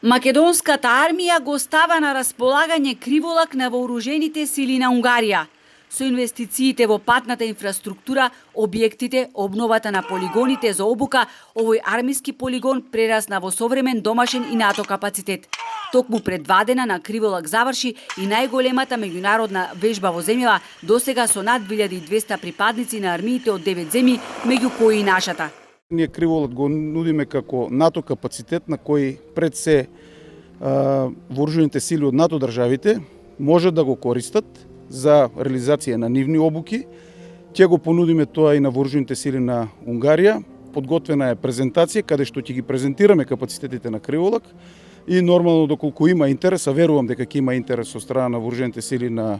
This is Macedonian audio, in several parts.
Македонската армија го става на располагање криволак на вооружените сили на Унгарија. Со инвестициите во патната инфраструктура, објектите, обновата на полигоните за обука, овој армиски полигон прерасна во современ домашен и НАТО капацитет. Токму пред 2 дена на Криволак заврши и најголемата меѓународна вежба во земјава, досега со над 2200 припадници на армиите од 9 земји, меѓу кои и нашата. Ние Криволак го нудиме како НАТО капацитет на кој пред се вооружените сили од НАТО државите можат да го користат за реализација на нивни обуки. Ќе го понудиме тоа и на вооружените сили на Унгарија. Подготвена е презентација каде што ќе ги презентираме капацитетите на Криволак и нормално доколку има интерес, а верувам дека ќе има интерес со страна на вооружените сили на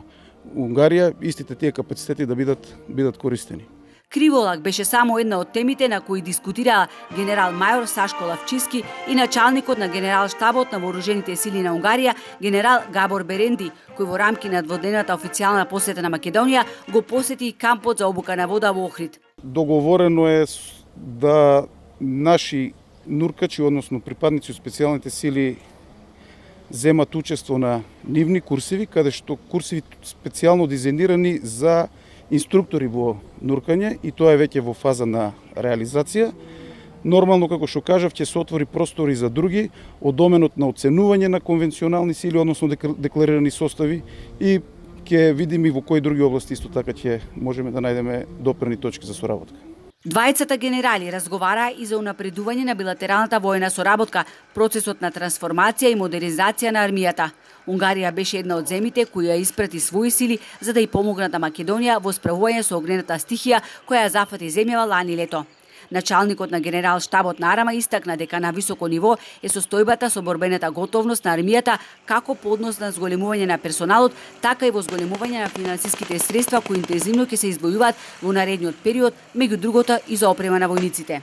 Унгарија, истите тие капацитети да бидат користени. Криволак беше само една од темите на кои дискутираа генерал мајор Сашко Лавчиски и началникот на генерал штабот на вооружените сили на Унгарија, генерал Габор Беренди, кој во рамки на дводневната официјална посета на Македонија го посети кампот за обука на вода во Охрид. Договорено е да наши нуркачи, односно припадници од специјалните сили, земат учество на нивни курсеви, каде што курсеви специјално дизајнирани за инструктори во нуркање, и тоа е веќе во фаза на реализација. Нормално, како што кажав, ќе се отвори простори за други од доменот на оценување на конвенционални сили, односно декларирани состави, и ќе видиме во кои други области исто така ќе можеме да најдеме допирни точки за соработка. Двајцата генерали разговараа и за унапредување на билатералната воена соработка, процесот на трансформација и модернизација на армијата. Унгарија беше една од земјите кои ја испрати своји сили за да ја помогнат на Македонија во справување со огнената стихија која ја зафати земјава лани лето. Началникот на генерал штабот на Арама истакна дека на високо ниво е состојбата со борбената готовност на армијата како по однос на зголемување на персоналот, така и во зголемување на финансиските средства кои интензивно ќе се издвојуваат во наредниот период, меѓу другото и за опрема на војниците.